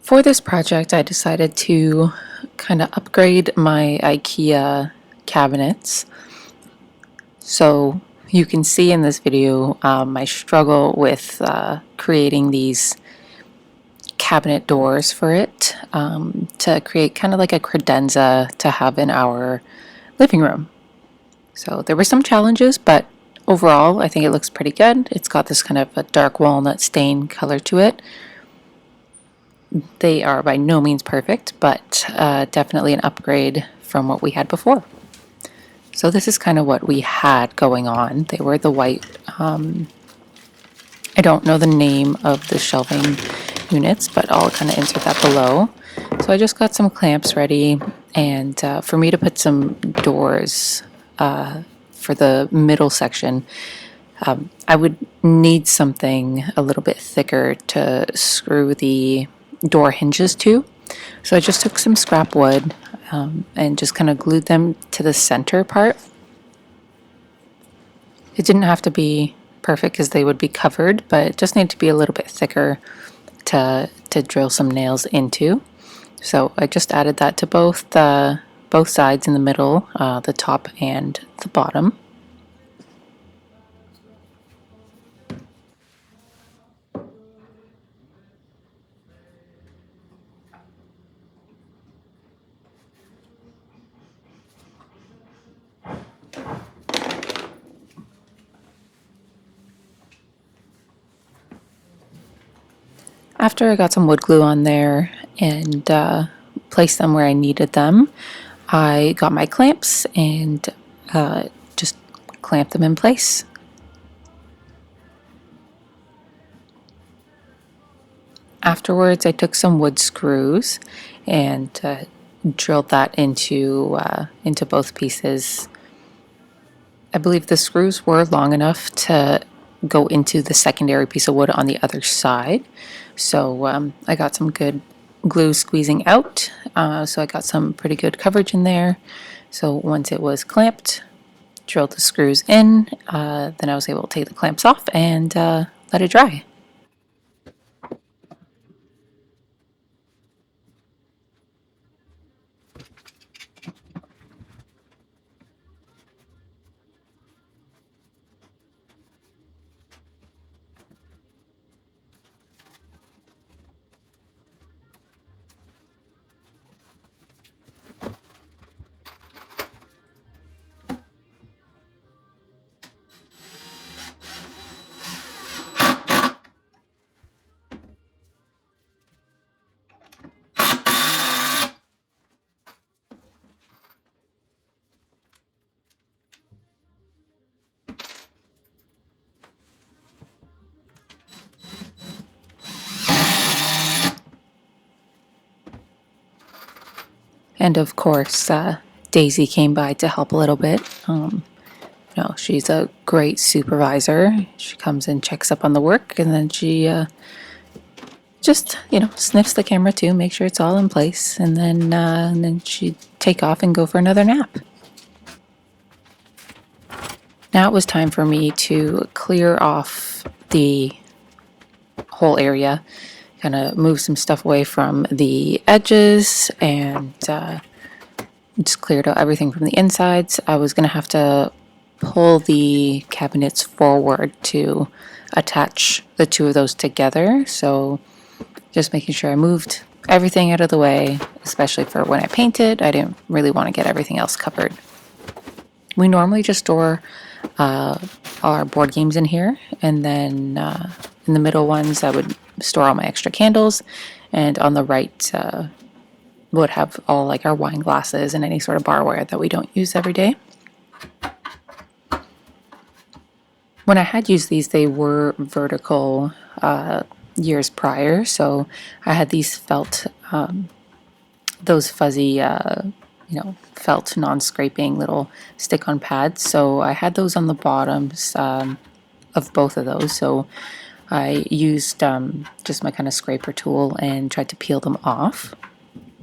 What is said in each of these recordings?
For this project, I decided to kind of upgrade my IKEA cabinets. So you can see in this video my struggle with creating these cabinet doors for it to create kind of like a credenza to have in our living room. So there were some challenges, but overall I think it looks pretty good. It's got this kind of a dark walnut stain color to it. They are by no means perfect, but definitely an upgrade from what we had before. So this is kind of what we had going on. They were the white, I don't know the name of the shelving units, but I'll kind of insert that below. So I just got some clamps ready, and for me to put some doors for the middle section, I would need something a little bit thicker to screw the door hinges to. So I just took some scrap wood and just kind of glued them to the center part. It didn't have to be perfect because they would be covered, but it just needed to be a little bit thicker to drill some nails into. So I just added that to both sides in the middle, the top and the bottom. After I got some wood glue on there and placed them where I needed them, I got my clamps and just clamped them in place. Afterwards, I took some wood screws and drilled that into both pieces. I believe the screws were long enough to go into the secondary piece of wood on the other side. So I got some good glue squeezing out. So I got some pretty good coverage in there. So once it was clamped, drilled the screws in, then I was able to take the clamps off and let it dry. And of course, Daisy came by to help a little bit. She's a great supervisor. She comes and checks up on the work, and then she just, sniffs the camera too, make sure it's all in place, and then she'd take off and go for another nap. Now it was time for me to clear off the whole area, kind of move some stuff away from the edges, and just cleared out everything from the insides. I was going to have to pull the cabinets forward to attach the two of those together. So just making sure I moved everything out of the way, especially for when I painted. I didn't really want to get everything else covered. We normally just store all our board games in here, and then in the middle ones I would store all my extra candles, and on the right would have all like our wine glasses and any sort of barware that we don't use every day. When I had used these, they were vertical years prior, so I had these felt, those fuzzy, felt non-scraping little stick-on pads. So I had those on the bottoms of both of those. So I used just my kind of scraper tool and tried to peel them off.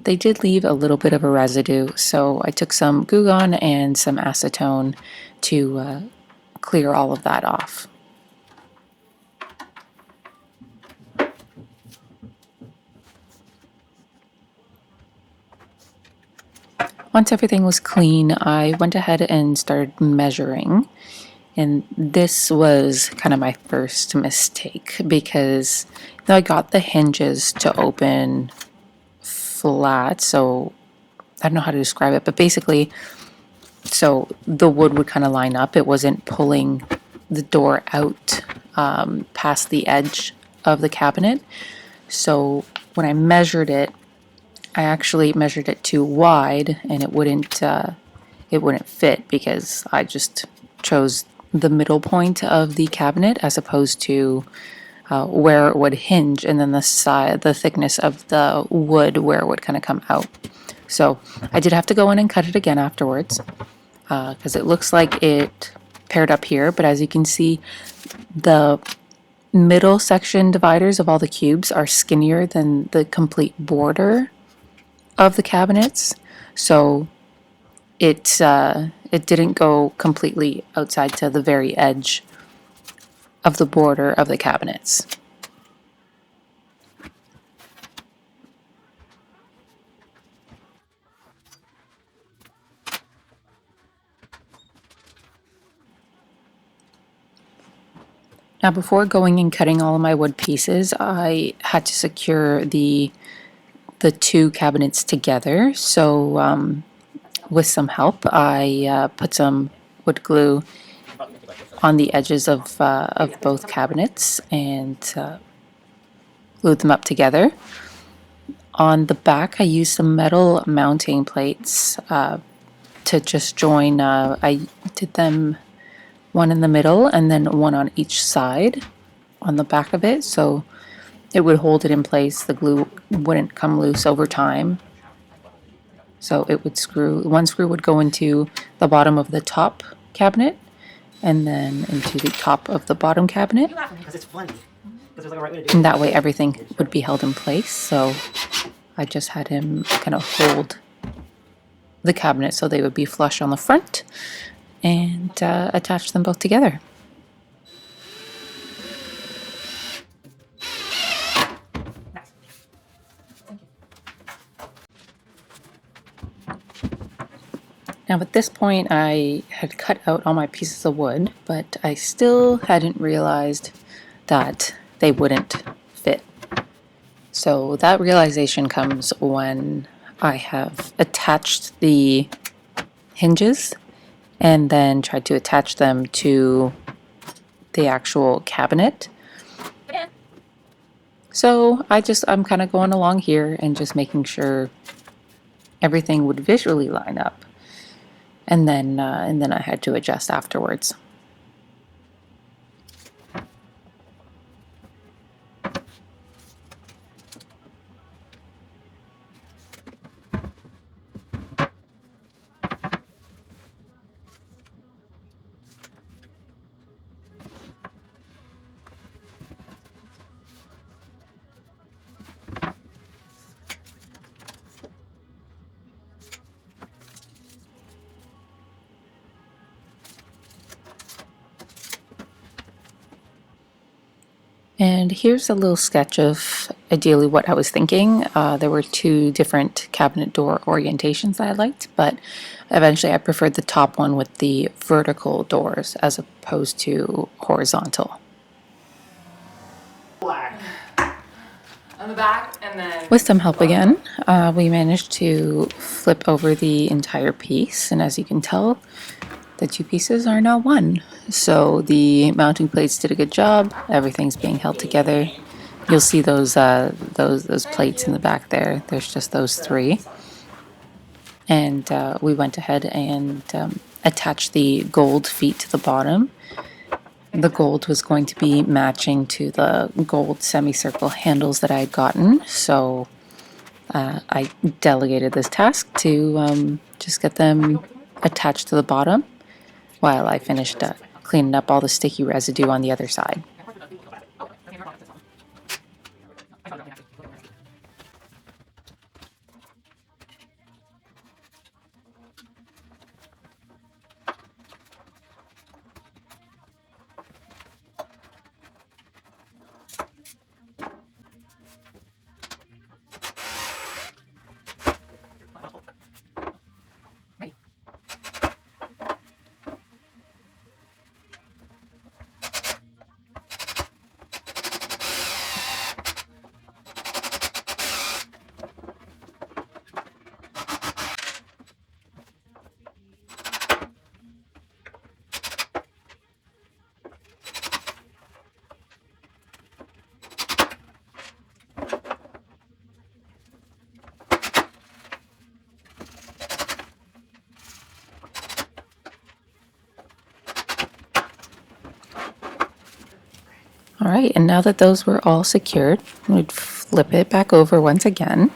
They did leave a little bit of a residue, so I took some Goo Gone and some acetone to clear all of that off. Once everything was clean, I went ahead and started measuring. And this was kind of my first mistake because I got the hinges to open flat. So I don't know how to describe it, but basically, so the wood would kind of line up. It wasn't pulling the door out past the edge of the cabinet. So when I measured it, I actually measured it too wide, and it wouldn't fit because I just chose the middle point of the cabinet as opposed to where it would hinge, and then the thickness of the wood where it would kind of come out. So I did have to go in and cut it again afterwards because it looks like it paired up here, but as you can see, the middle section dividers of all the cubes are skinnier than the complete border of the cabinets. So it didn't go completely outside to the very edge of the border of the cabinets. Now, before going and cutting all of my wood pieces, I had to secure the two cabinets together. So with some help, I put some wood glue on the edges of both cabinets and glued them up together. On the back, I used some metal mounting plates to just join. I did them one in the middle and then one on each side on the back of it, so it would hold it in place. The glue wouldn't come loose over time. So it would one screw would go into the bottom of the top cabinet and then into the top of the bottom cabinet. And that way everything would be held in place. So I just had him kind of hold the cabinet so they would be flush on the front and attach them both together. Now at this point I had cut out all my pieces of wood, but I still hadn't realized that they wouldn't fit. So that realization comes when I have attached the hinges and then tried to attach them to the actual cabinet. So I'm kind of going along here and just making sure everything would visually line up. And then I had to adjust afterwards. And here's a little sketch of ideally what I was thinking. There were two different cabinet door orientations that I liked, but eventually I preferred the top one with the vertical doors as opposed to horizontal. On the back, and then with some help again, we managed to flip over the entire piece, and as you can tell, the two pieces are now one. So the mounting plates did a good job. Everything's being held together. You'll see those plates in the back there. There's just those three. And we went ahead and attached the gold feet to the bottom. The gold was going to be matching to the gold semicircle handles that I had gotten. So I delegated this task to just get them attached to the bottom while I finished cleaning up all the sticky residue on the other side. All right, and now that those were all secured, we'd flip it back over once again.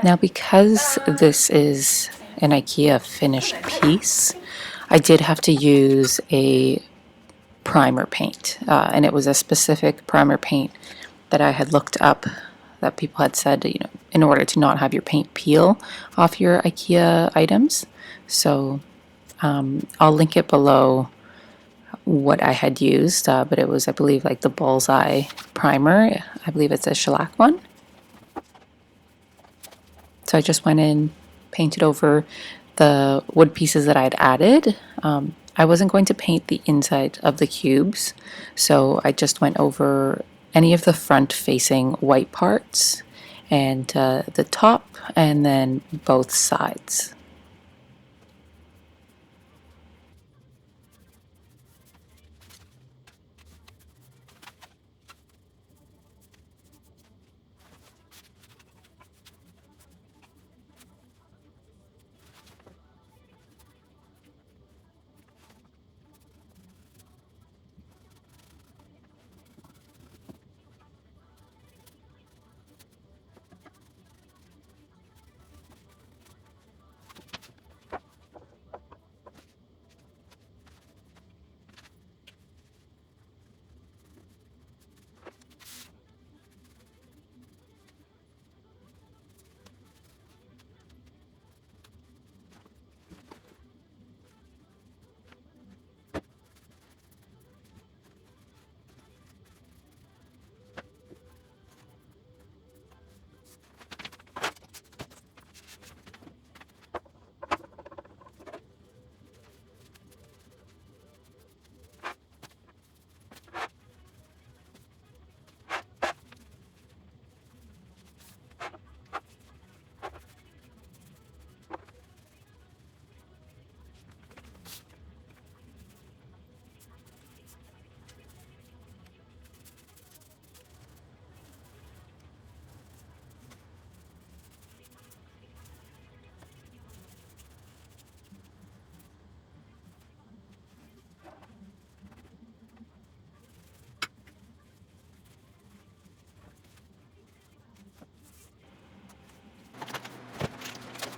Now, because this is an IKEA finished piece, I did have to use a primer paint, and it was a specific primer paint that I had looked up that people had said, in order to not have your paint peel off your IKEA items. So I'll link it below what I had used, but it was, I believe, like the Bullseye primer. I believe it's a shellac one. So I just went in, painted over the wood pieces that I'd added. I wasn't going to paint the inside of the cubes, so I just went over any of the front facing white parts and the top, and then both sides.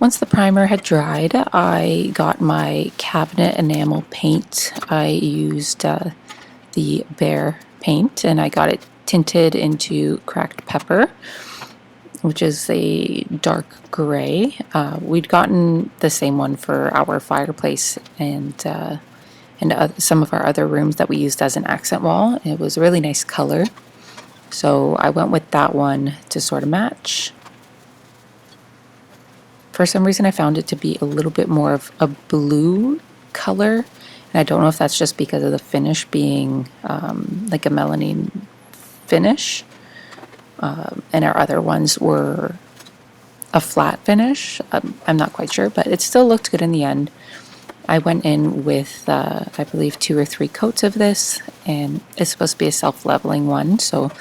Once the primer had dried, I got my cabinet enamel paint. I used the Behr paint, and I got it tinted into cracked pepper, which is a dark gray. We'd gotten the same one for our fireplace and some of our other rooms that we used as an accent wall. It was a really nice color, so I went with that one to sort of match. For some reason, I found it to be a little bit more of a blue color, and I don't know if that's just because of the finish being like a melamine finish, and our other ones were a flat finish. I'm not quite sure, but it still looked good in the end. I went in with, I believe, 2 or 3 coats of this, and it's supposed to be a self-leveling one, so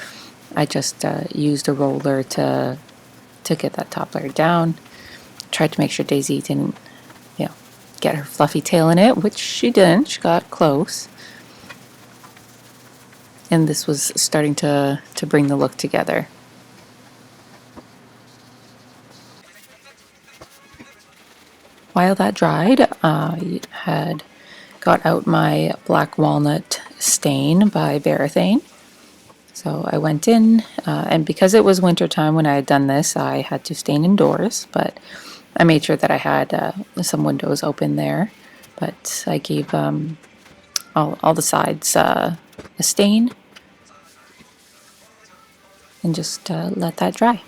I just used a roller to get that top layer down. Tried to make sure Daisy didn't, get her fluffy tail in it, which she didn't. She got close. And this was starting to bring the look together. While that dried, I had got out my black walnut stain by Varathane. So I went in, and because it was winter time when I had done this, I had to stain indoors, but I made sure that I had some windows open there. But I gave all the sides a stain and just let that dry.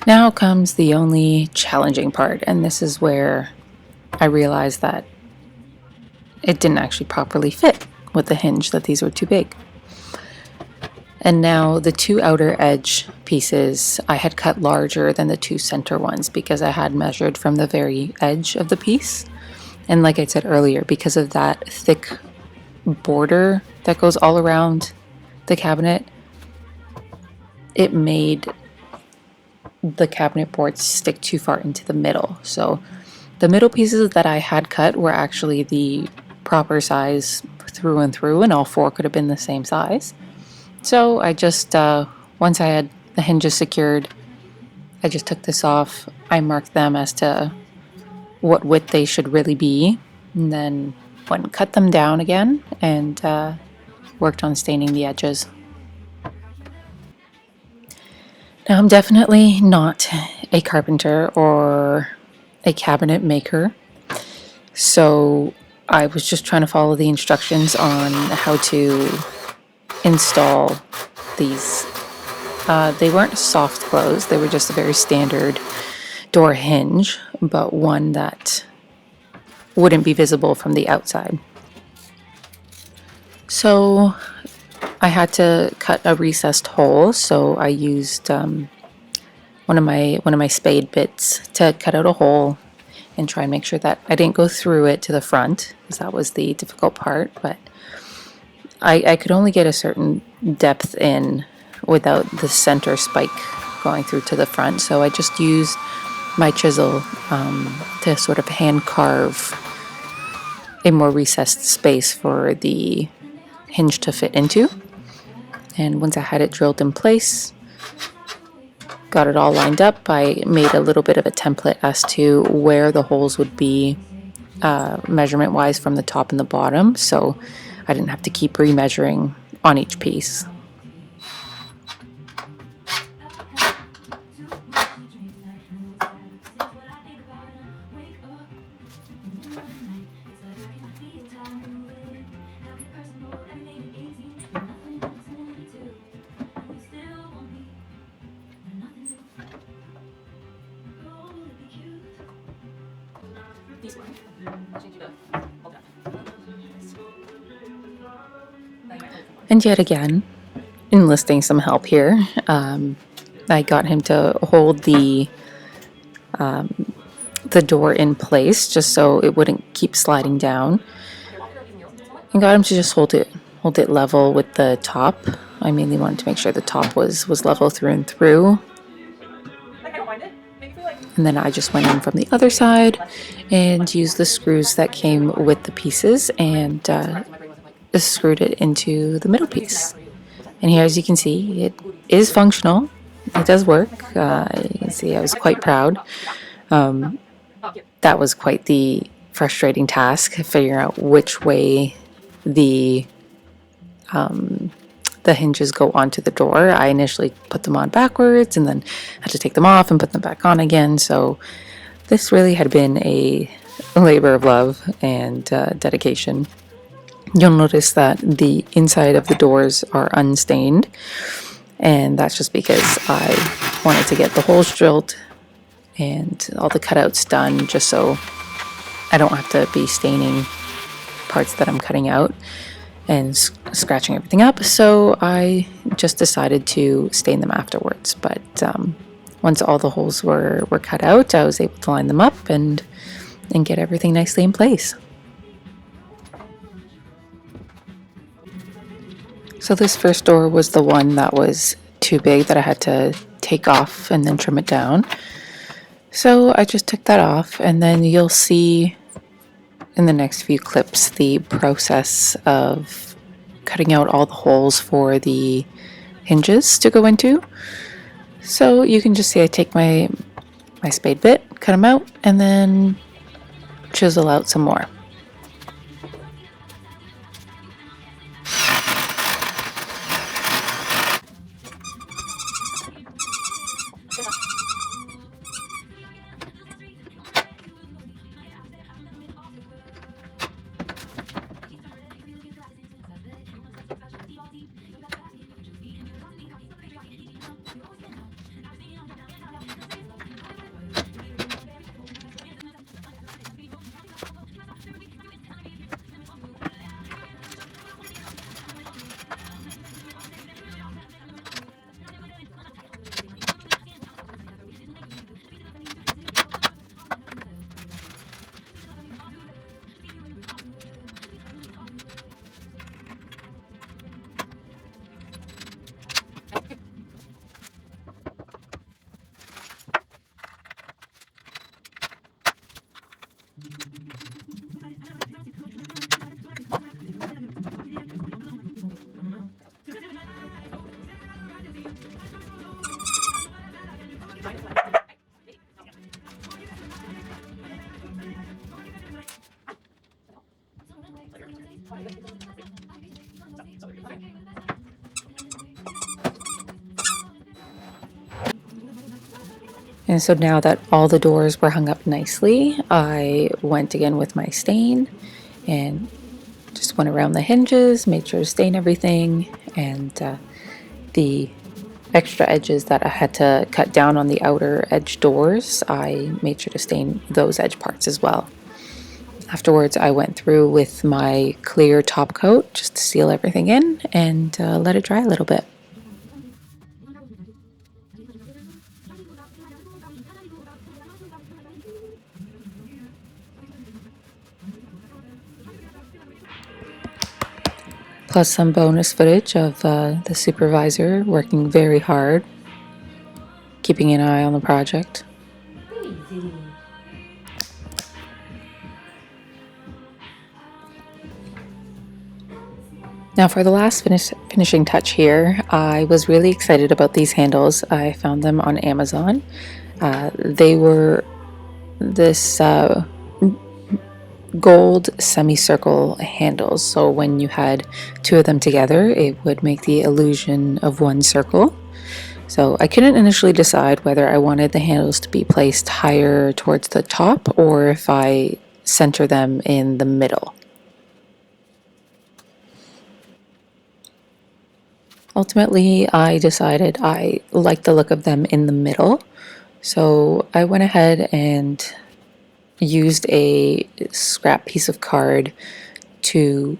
Now comes the only challenging part, and this is where I realized that it didn't actually properly fit with the hinge, that these were too big. And now the two outer edge pieces I had cut larger than the two center ones because I had measured from the very edge of the piece. And like I said earlier, because of that thick border that goes all around the cabinet, it made the cabinet boards stick too far into the middle. So the middle pieces that I had cut were actually the proper size through and through, and all four could have been the same size. So I just, once I had the hinges secured, I just took this off. I marked them as to what width they should really be, and then went and cut them down again and worked on staining the edges. Now, I'm definitely not a carpenter or a cabinet maker, so I was just trying to follow the instructions on how to install these. They weren't soft close, they were just a very standard door hinge, but one that wouldn't be visible from the outside. So I had to cut a recessed hole, so I used one of my spade bits to cut out a hole and try and make sure that I didn't go through it to the front, because that was the difficult part. But I could only get a certain depth in without the center spike going through to the front, so I just used my chisel to sort of hand carve a more recessed space for the hinge to fit into. And once I had it drilled in place, got it all lined up, I made a little bit of a template as to where the holes would be measurement wise from the top and the bottom, so I didn't have to keep remeasuring on each piece. And yet again, enlisting some help here, I got him to hold the door in place just so it wouldn't keep sliding down, and got him to just hold it level with the top. I mainly wanted to make sure the top was level through and through. And then I just went in from the other side and used the screws that came with the pieces and screwed it into the middle piece. And here, as you can see, it is functional. It does work. You can see I was quite proud. That was quite the frustrating task, figuring out which way the hinges go onto the door. I initially put them on backwards and then had to take them off and put them back on again. So this really had been a labor of love and dedication. You'll notice that the inside of the doors are unstained, and that's just because I wanted to get the holes drilled and all the cutouts done, just so I don't have to be staining parts that I'm cutting out and scratching everything up. So I just decided to stain them afterwards. But once all the holes were cut out, I was able to line them up and get everything nicely in place. So this first door was the one that was too big, that I had to take off and then trim it down. So I just took that off, and then you'll see in the next few clips the process of cutting out all the holes for the hinges to go into. So you can just see I take my spade bit, cut them out, and then chisel out some more. And so now that all the doors were hung up nicely, I went again with my stain and just went around the hinges, made sure to stain everything, and the extra edges that I had to cut down on the outer edge doors, I made sure to stain those edge parts as well. Afterwards, I went through with my clear top coat just to seal everything in and let it dry a little bit. Plus some bonus footage of the supervisor working very hard, keeping an eye on the project. Now for the last finishing touch here, I was really excited about these handles. I found them on Amazon. They were this gold semicircle handles, so when you had two of them together it would make the illusion of one circle. So I couldn't initially decide whether I wanted the handles to be placed higher towards the top or if I center them in the middle. Ultimately, I decided I liked the look of them in the middle, so I went ahead and used a scrap piece of card to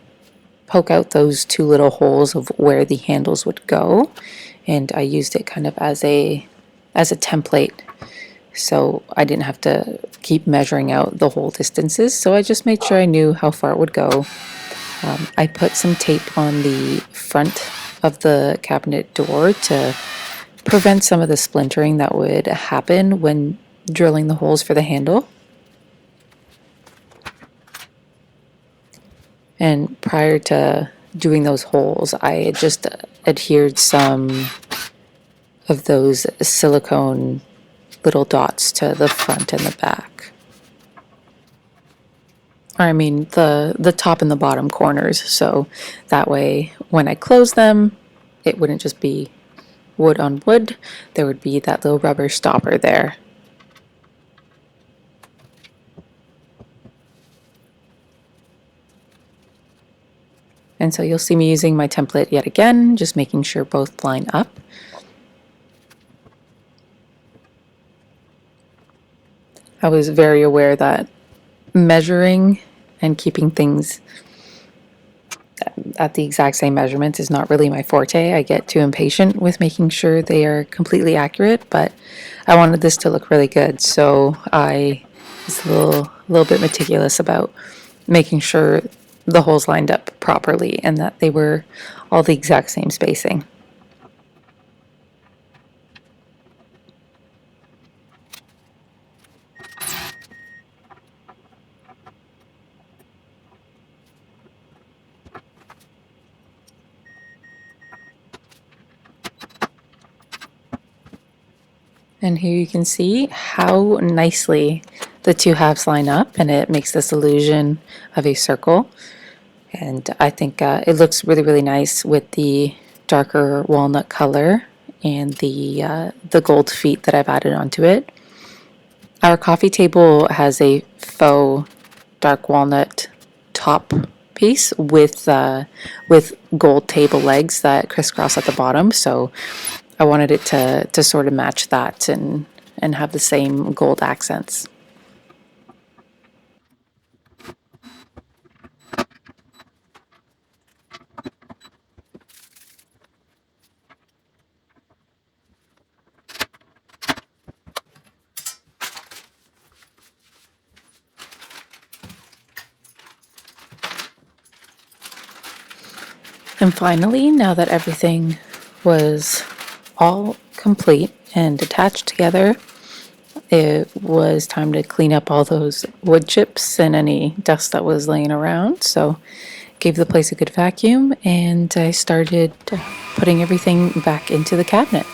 poke out those two little holes of where the handles would go, and I used it kind of as a template, so I didn't have to keep measuring out the hole distances, so I just made sure I knew how far it would go. I put some tape on the front of the cabinet door to prevent some of the splintering that would happen when drilling the holes for the handle. And prior to doing those holes, I had just adhered some of those silicone little dots to the front and the back. Or I mean the top and the bottom corners, so that way when I close them, it wouldn't just be wood on wood, there would be that little rubber stopper there. And so you'll see me using my template yet again, just making sure both line up. I was very aware that measuring and keeping things at the exact same measurements is not really my forte. I get too impatient with making sure they are completely accurate, but I wanted this to look really good, so I was a little bit meticulous about making sure the holes lined up properly and that they were all the exact same spacing. And here you can see how nicely the two halves line up, and it makes this illusion of a circle. And I think it looks really, really nice with the darker walnut color and the gold feet that I've added onto it. Our coffee table has a faux dark walnut top piece with gold table legs that crisscross at the bottom. So I wanted it to sort of match that and have the same gold accents. And finally, now that everything was all complete and attached together, it was time to clean up all those wood chips and any dust that was laying around. So gave the place a good vacuum, and I started putting everything back into the cabinet.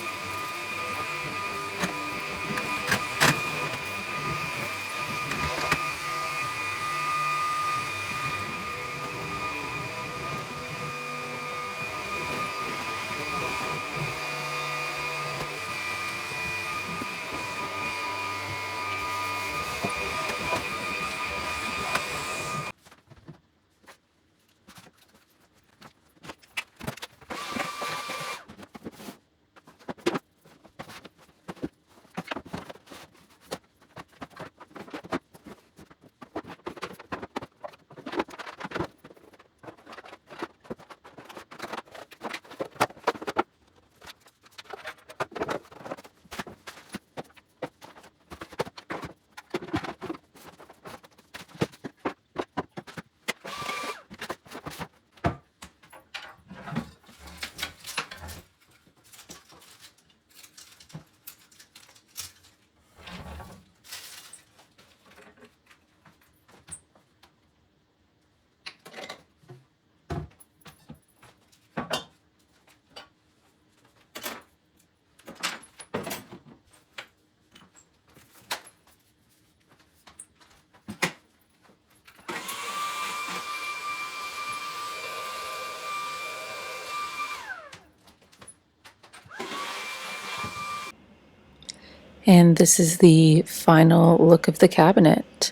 And this is the final look of the cabinet.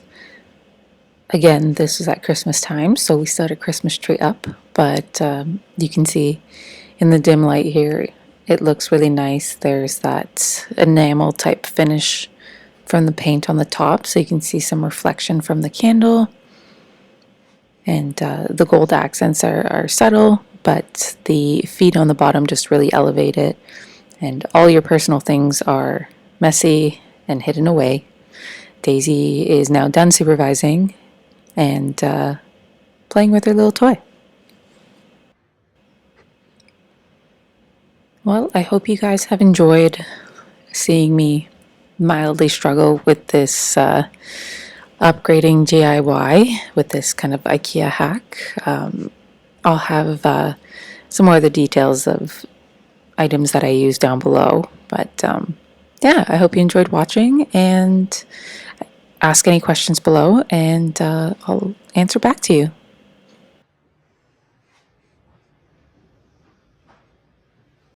Again, this was at Christmas time, so we still had a Christmas tree up, but you can see in the dim light here, it looks really nice. There's that enamel type finish from the paint on the top, so you can see some reflection from the candle. And the gold accents are subtle, but the feet on the bottom just really elevate it. And all your personal things are messy and hidden away. Daisy is now done supervising and playing with her little toy. Well, I hope you guys have enjoyed seeing me mildly struggle with this upgrading DIY with this kind of Ikea hack. I'll have some more of the details of items that I use down below. But yeah, I hope you enjoyed watching, and ask any questions below, and I'll answer back to you.